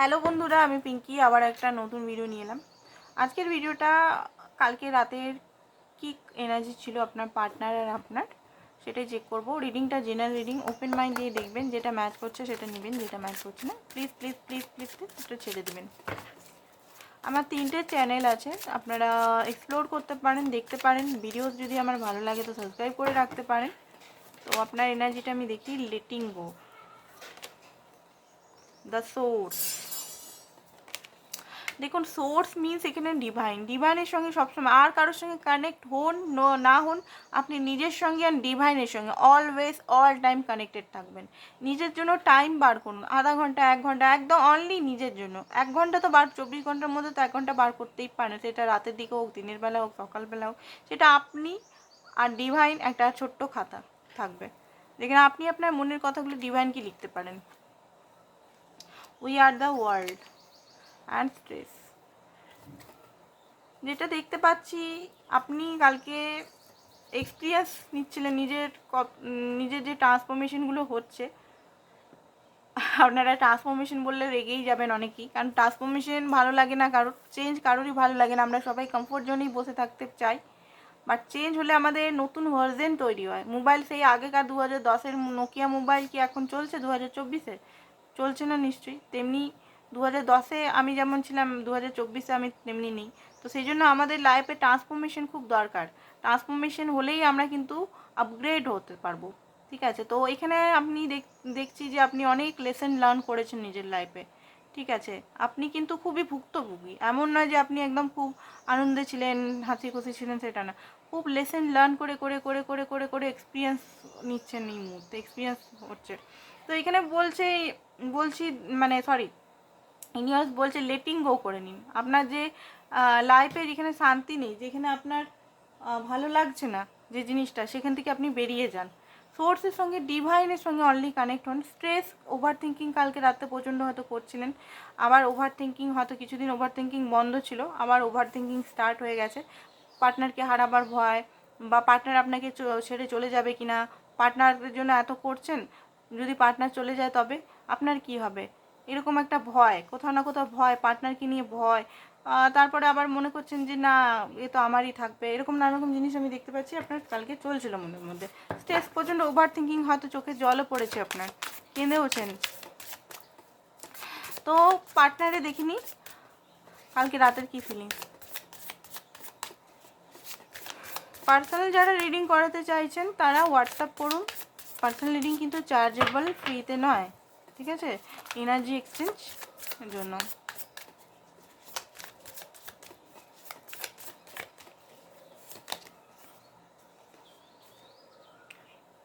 Hello বন্ধুরা, আমি পিঙ্কি আবার একটা নতুন ভিডিও নিয়ে এলাম। আজকের ভিডিওটা কালকে রাতের কি এনার্জি ছিল আপনার পার্টনার আর আপনার, সেটাই চেক করব। রিডিংটা জেনারেল রিডিং, ওপেন মাইন্ড দিয়ে দেখবেন, যেটা ম্যাচ করছে সেটা নেবেন, যেটা ম্যাচ করছে না please please please please please সেটা ছেড়ে দেবেন। আমার 3টে চ্যানেল আছে, আপনারা এক্সপ্লোর করতে পারেন, দেখতে পারেন। ভিডিওস যদি আমার ভালো লাগে তো সাবস্ক্রাইব করে রাখতে পারেন। তো আপনার এনার্জিটা আমি দেখি। Letting go, the source. দেখুন, সোর্স মিনস এখানে ডিভাইন, ডিভাইনের সঙ্গে সবসময়, আর কারোর সঙ্গে কানেক্ট হন না হন, আপনি নিজের সঙ্গে আর ডিভাইনের সঙ্গে অলওয়েজ অল টাইম কানেক্টেড থাকবেন। নিজের জন্য টাইম বার করুন, আধা ঘন্টা 1 ঘন্টা, একদম অনলি নিজের জন্য। 1 ঘন্টা তো 24 ঘন্টার মধ্যে তো 1 ঘন্টা বার করতেই পারেন, সেটা রাতের দিকে হোক, দিনের বেলা হোক, সকালবেলা হোক। সেটা আপনি আর ডিভাইন, একটা ছোট্ট খাতা থাকবে যেখানে আপনি আপনার মনের কথাগুলো ডিভাইনকে লিখতে পারেন। We are the world and stress. যেটা দেখতে পাচ্ছি, আপনি কালকে এক্সপিরিয়েন্স নিচ্ছিলেন নিজের যে ট্রান্সফরমেশনগুলো হচ্ছে। আপনারা ট্রান্সফরমেশন বললে রেগেই যাবেন অনেকেই, কারণ ট্রান্সফরমেশন ভালো লাগে না কারোর, চেঞ্জ কারোরই ভালো লাগে না। আমরা সবাই কমফোর্ট জোনেই বসে থাকতে চাই, বাট চেঞ্জ হলে আমাদের নতুন ভার্জেন তৈরি হয়। মোবাইল সেই আগেকার 2010-এর নোকিয়া মোবাইল কি এখন চলছে 2024-এ? চলছে না নিশ্চয়ই। তেমনি 2010-এ আমি যেমন ছিলাম, 2024-এ আমি তেমনি নেই। তো সেই জন্য আমাদের লাইফে ট্রান্সফরমেশন খুব দরকার। ট্রান্সফরমেশন হলেই আমরা কিন্তু আপগ্রেড হতে পারবো। ঠিক আছে, তো এখানে আপনি দেখছি যে আপনি অনেক লেসন লার্ন করেছেন নিজের লাইফে। ঠিক আছে, আপনি কিন্তু খুবই ভুক্তভোগী, এমন নয় যে আপনি একদম খুব আনন্দে ছিলেন, হাসি খুশি ছিলেন, সেটা না। খুব লেসন লার্ন করে করে করে করে করে করে এক্সপিরিয়েন্স নিচ্ছেন, এই মুহূর্তে এক্সপিরিয়েন্স হচ্ছে। তো এখানে বলছি মানে সরি, ইউনিভার্স বলছে লেটিং গো করে নিন। আপনার যে লাইফে যেখানে শান্তি নেই, যেখানে আপনার ভালো লাগছে না যে জিনিসটা, সেখান থেকে আপনি বেরিয়ে যান। সোর্সের সঙ্গে, ডিভাইনের সঙ্গে অনলি কানেক্ট হন। স্ট্রেস, ওভার থিঙ্কিং কালকে রাতে প্রচণ্ড হয়তো করছিলেন, আবার ওভার থিঙ্কিং হয়তো কিছুদিন ওভার থিঙ্কিং বন্ধ ছিল, আবার ওভার থিঙ্কিং স্টার্ট হয়ে গেছে। পার্টনারকে হারাবার ভয়, বা পার্টনার আপনাকে ছেড়ে চলে যাবে কিনা, পার্টনারের জন্য এত করছেন, যদি পার্টনার চলে যায় তবে আপনার কি হবে, এরকম একটা ভয়, কোথাও না কোথাও ভয়, পার্টনারকে নিয়ে ভয়। তারপরে আবার মনে করছেন যে না, এ তো আমারই থাকবে, এরকম নানা রকম জিনিস আমি দেখতে পাচ্ছি আপনার কালকে চলছিল মনের মধ্যে। স্ট্রেস, প্রচণ্ড ওভার থিঙ্কিং, হয়তো চোখে জলও পড়েছে আপনার, কেঁদেওছেন। তো পার্টনারে দেখিনি কালকে রাতের কি ফিলিংস। পার্সোনাল যারা রিডিং করাতে চাইছেন তারা হোয়াটসঅ্যাপ করুন। পার্সোনাল রিডিং কিন্তু চার্জেবল, ফ্রিতে নয়, ঠিক আছে, এনার্জি এক্সচেঞ্জ জন্য।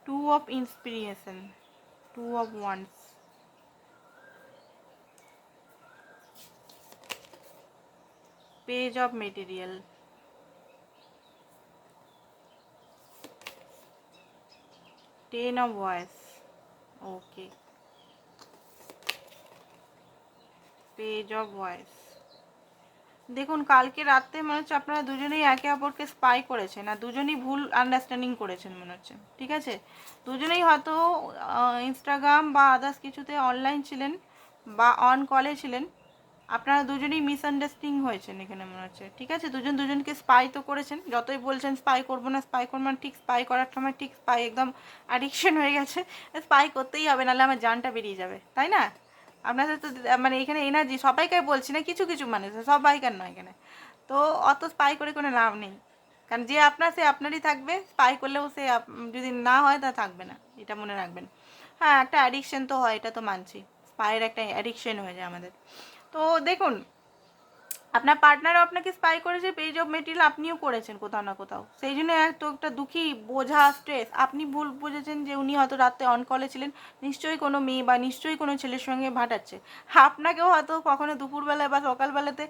Two of inspiration, two of wands, page of material, ten of voice, okay, page of voice. দেখুন, কালকে রাতে মনে হচ্ছে আপনারা দুজনেই একে অপরকে স্পাই করেছেন, আর দুজনেই ভুল আন্ডারস্ট্যান্ডিং করেছেন মনে হচ্ছে। ঠিক আছে, দুজনেই হয়তো ইনস্টাগ্রাম বা আদার্স কিছুতে অনলাইন ছিলেন বা অন কলে ছিলেন, আপনারা দুজনেই মিসআন্ডারস্ট্যান্ডিং হয়েছেন এখানে মনে হচ্ছে। ঠিক আছে, দুজন দুজনকে স্পাই তো করেছেন, যতই বলছেন স্পাই করবো না স্পাই করবো না, ঠিক স্পাই করার সময় ঠিক স্পাই, একদম অ্যাডিকশন হয়ে গেছে, স্পাই করতেই হবে, নাহলে আমার জানটা বেরিয়ে যাবে, তাই না? আপনাদের তো মানে এখানে এনার্জি, সবাইকে বলছি না, কিছু কিছু মানুষ, সবাইকার নয় এখানে। তো অত স্পাই করে কোনো লাভ নেই, কারণ যে আপনার সে আপনারই থাকবে, স্পাই করলেও সে যদি না হয় তা থাকবে না, এটা মনে রাখবেন। হ্যাঁ, একটা অ্যাডিকশন তো হয়, এটা তো মানছি, স্পাইয়ের একটা অ্যাডিকশন হয়ে যায় আমাদের। তো দেখুন, আপনার পার্টনারও আপনাকে স্পাই করেছে, পেজ অফ মেটেরিয়াল আপনিও করেছেন কোথাও না কোথাও, সেই জন্য এত একটা দুঃখী, বোঝা, স্ট্রেস। আপনি ভুল বুঝেছেন যে উনি হয়তো রাতে অন কলে ছিলেন, নিশ্চয়ই কোনো মেয়ে বা নিশ্চয়ই কোনো ছেলের সঙ্গে ভাটাচ্ছে। আপনাকেও হয়তো কখনো দুপুরবেলায় বা সকালবেলাতে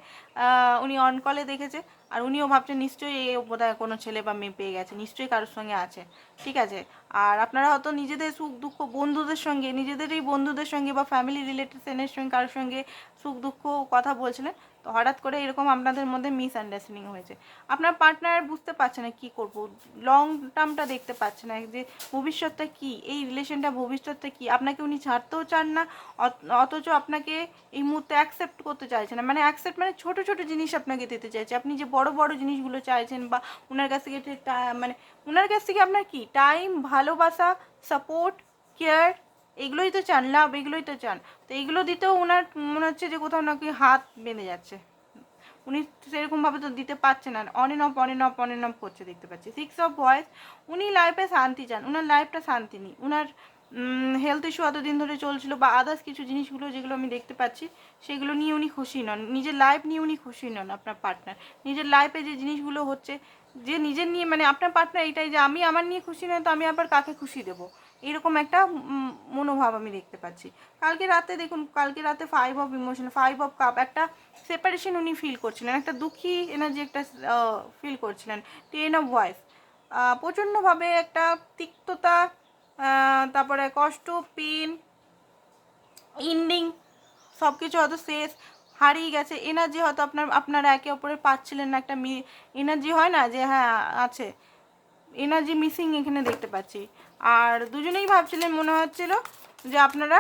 উনি অন কলে দেখেছে, আর উনিও ভাবছেন নিশ্চয়ই এ বোধহয় কোনো ছেলে বা মেয়ে পেয়ে গেছে, নিশ্চয়ই কারোর সঙ্গে আছে। ঠিক আছে, আর আপনারা হয়তো নিজেদের সুখ দুঃখ বন্ধুদের সঙ্গে, নিজেদেরই বন্ধুদের সঙ্গে বা ফ্যামিলি রিলেটিভসের সঙ্গে কারোর সঙ্গে সুখ দুঃখ কথা বলছিলেন, তো হঠাৎ করে এরকম আপনাদের মধ্যে মিসআন্ডারস্ট্যান্ডিং হয়েছে। আপনার পার্টনার বুঝতে পারছে না কী করবো, লং টার্মটা দেখতে পাচ্ছে না যে ভবিষ্যৎটা কী, এই রিলেশনটা ভবিষ্যৎটা কী। আপনাকে উনি ছাড়তেও চান না, অথচ আপনাকে এই মুহূর্তে অ্যাকসেপ্ট করতে চাইছে না। মানে অ্যাকসেপ্ট মানে ছোটো ছোটো জিনিস আপনাকে দিতে চাইছে, আপনি যে বড় বড় জিনিসগুলো চাইছেন বা ওনার কাছ থেকে মানে ওনার কাছ থেকে আপনার কি টাইম, ভালোবাসা, সাপোর্ট, কেয়ার, এগুলোই তো চান, লাভ, এগুলোই তো চান। তো এইগুলো দিতেও ওনার মনে হচ্ছে যে কোথাও নাকি হাত বেঁধে যাচ্ছে, উনি সেরকমভাবে তো দিতে পারছে না, অন অ্যান্ড অফ করছে দেখতে পাচ্ছি। 6 অফ ভয়েস, উনি লাইফে শান্তি চান, ওনার লাইফটা শান্তি নেই, ওনার হেলথ ইস্যু এতদিন ধরে চলছিল বা আদার্স কিছু জিনিসগুলো যেগুলো আমি দেখতে পাচ্ছি সেগুলো নিয়ে উনি খুশি নন, নিজের লাইফ নিয়ে উনি খুশি নন। আপনার পার্টনার নিজের লাইফে যে জিনিসগুলো হচ্ছে, যে নিজের নিয়ে, মানে আপনার পার্টনার এইটাই যে আমি আমার নিয়ে খুশি নয় তো আমি আবার কাকে খুশি দেবো, এরকম একটা মনোভাব আমি দেখতে পাচ্ছি। কালকে রাতে দেখুন, কালকে রাতে 5 অফ ইমোশন, 5 অফ কাপ, একটা সেপারেশন উনি ফিল করছিলেন, একটা দুঃখী এনার্জি একটা ফিল করছিলেন। 10 অফ ভয়েস, প্রচণ্ডভাবে একটা তিক্ততা, তারপরে কষ্ট, পেন, এন্ডিং, সব কিছু হয়তো শেষ, হারিয়ে গেছে এনার্জি, হয়তো আপনারা একে অপরের পাচ্ছিলেন না, একটা এনার্জি হয় না যে হ্যাঁ আছে, এনার্জি মিসিং এখানে দেখতে পাচ্ছি। আর দুজনেই ভাবছিলেন, মনে হচ্ছিল যে আপনারা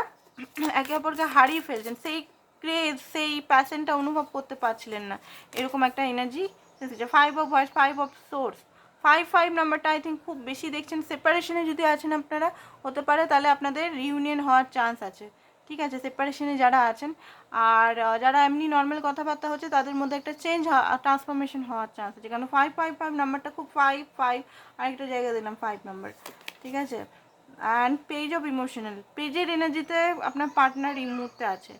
একে অপরকে হারিয়ে ফেলছেন, সেই ক্রেজ, সেই প্যাশনটা অনুভব করতে পারছিলেন না, এরকম একটা এনার্জি এসেছে। 5 অফ ভয়েস, 5 অফ সোর্স, 5 নাম্বারটা আই থিঙ্ক খুব বেশি দেখছেন। সেপারেশনে যদি আছেন আপনারা, হতে পারে তাহলে আপনাদের রিউনিয়ন হওয়ার চান্স আছে, ঠিক আছে, সেপারেশনে যারা আছেন। আর যারা এমনি নর্মাল কথাবার্তা হচ্ছে তাদের মধ্যে একটা চেঞ্জ, ট্রান্সফরমেশন হওয়ার চান্স আছে, কারণ 5 নাম্বারটা খুব 5 আরেকটা জায়গায় দিলাম 5 নাম্বার, ঠিক আছে। অ্যান্ড পেজ অফ ইমোশনাল, পেজের এনার্জিতে আপনার পার্টনার এই মুহূর্তে আছে।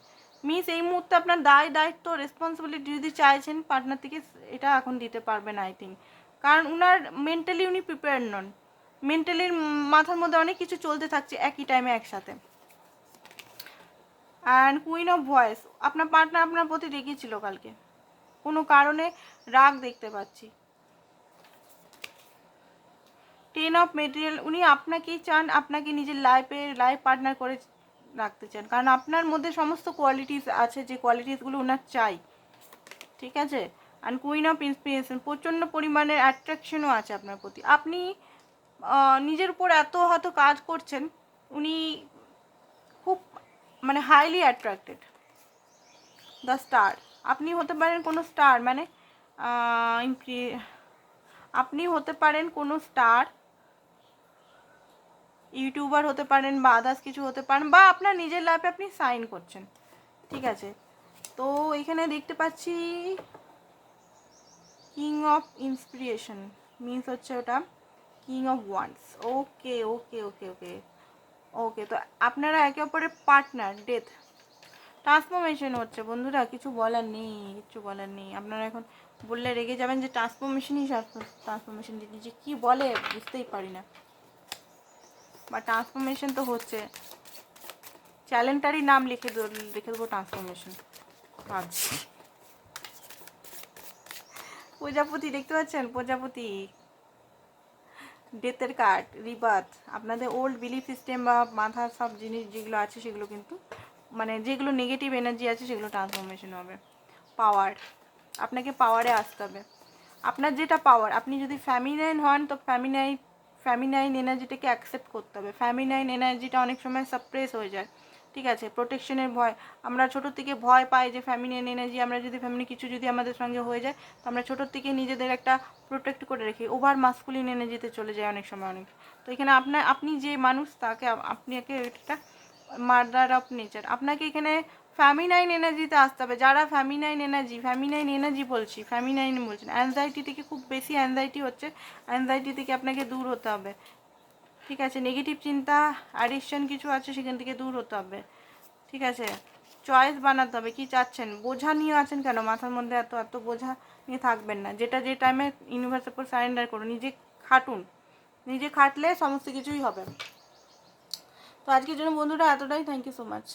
মিস এই মুহূর্তে আপনার দায়িত্ব, রেসপন্সিবিলিটি যদি চাইছেন পার্টনার থেকে, এটা এখন দিতে পারবেন আই থিঙ্ক, কারণ উনার মেন্টালি উনি প্রিপেয়ার নন, মেন্টালি মাথার মধ্যে অনেক কিছু চলতে থাকছে একই টাইমে একসাথে। অ্যান্ড কুইন অফ ভয়েস, আপনার পার্টনার আপনার প্রতি রেগেছিল কালকে, কোনো কারণে রাগ দেখতে পাচ্ছি। 10 অফ মেটেরিয়াল, উনি আপনাকেই চান, আপনাকে নিজের লাইফ পার্টনার করে রাখতে চান, কারণ আপনার মধ্যে সমস্ত কোয়ালিটিস আছে, যে কোয়ালিটিসগুলো ওনার চাই, ঠিক আছে। অ্যান্ড কুইন অফ ইন্সপিরেশন, প্রচণ্ড পরিমাণের অ্যাট্রাকশনও আছে আপনার প্রতি, আপনি নিজের উপর এত হয়তো কাজ করছেন, উনি খুব মানে হাইলি অ্যাট্রাক্টেড। দ্য স্টার, আপনি হতে পারেন কোনো স্টার, মানে আপনি হতে পারেন কোনো স্টার, ইউটিউবার হতে পারেন বা আদার্স কিছু হতে পারেন, বা আপনার নিজের লাইফে আপনি সাইন করছেন, ঠিক আছে। তো এখানে দেখতে পাচ্ছি কিং অফ ইন্সপিরেশন, মিনস হচ্ছে ওটা কিং অফ ওয়ান্স। ওকে ওকে ওকে ওকে ওকে, তো আপনারা একে অপরের পার্টনার। ডেথ, ট্রান্সফরমেশন হচ্ছে বন্ধুরা, কিছু বলার নেই, কিছু বলার নেই। আপনারা এখন বললে রেগে যাবেন যে ট্রান্সফরমেশন যে কী বলে বুঝতেই পারি না, বা ট্রান্সফরমেশন তো হচ্ছে, চ্যালেঞ্জারই নাম লিখে দেবো ট্রান্সফরমেশন। আচ্ছা, প্রজাপতি দেখতে পাচ্ছেন, প্রজাপতি, ডেথের কার্ড, রিবার্থ, আপনাদের ওল্ড বিলিফ সিস্টেম বা মাথার সব জিনিস যেগুলো আছে সেগুলো কিন্তু, মানে যেগুলো নেগেটিভ এনার্জি আছে সেগুলো ট্রান্সফরমেশন হবে। পাওয়ার, আপনাকে পাওয়ারে আসতে হবে, আপনার যেটা পাওয়ার, আপনি যদি ফ্যামিনাইন হন তো ফ্যামিনাইন এনার্জিটাকে অ্যাকসেপ্ট করতে হবে। ফ্যামিনাইন এনার্জিটা অনেক সময় সাপ্রেস হয়ে যায়, ঠিক আছে, প্রোটেকশনের ভয়, আমরা ছোটোর থেকে ভয় পাই যে ফ্যামিনাইন এনার্জি, আমরা যদি ফ্যামিলি কিছু যদি আমাদের সঙ্গে হয়ে যায় তো আমরা ছোটোর থেকে নিজেদের একটা প্রোটেক্ট করে রাখি, ওভার মাস্কুলিন এনার্জিতে চলে যায় অনেক সময় অনেক। তো এখানে আপনি যে মানুষ তাকে আপনাকে এটা মার্ডার অফ নেচার, আপনাকে এখানে ফ্যামিনাইন এনার্জিতে আসতে হবে। যারা ফ্যামিনাইন এনার্জি বলছি, ফ্যামিনাইন বলছেন, অ্যাংজাইটি থেকে খুব বেশি অ্যাংজাইটি হচ্ছে, অ্যাংজাইটি থেকে আপনাকে দূর হতে হবে, ঠিক আছে। নেগেটিভ চিন্তা, অ্যাডিকশন কিছু আছে সেখান থেকে দূর হতে হবে, ঠিক আছে। চয়েস বানাতে হবে, কি চাচ্ছেন, বোঝা নিয়ে আছেন কেন মাথার মধ্যে, এত বোঝা নিয়ে থাকবেন না, যেটা যে টাইমে ইউনিভার্সের উপর সারেন্ডার করুন, নিজে খাটুন, নিজে খাটলে সমস্ত কিছুই হবে। তো আজকের জন্য বন্ধুরা এতটাই, থ্যাংক ইউ সো মাচ।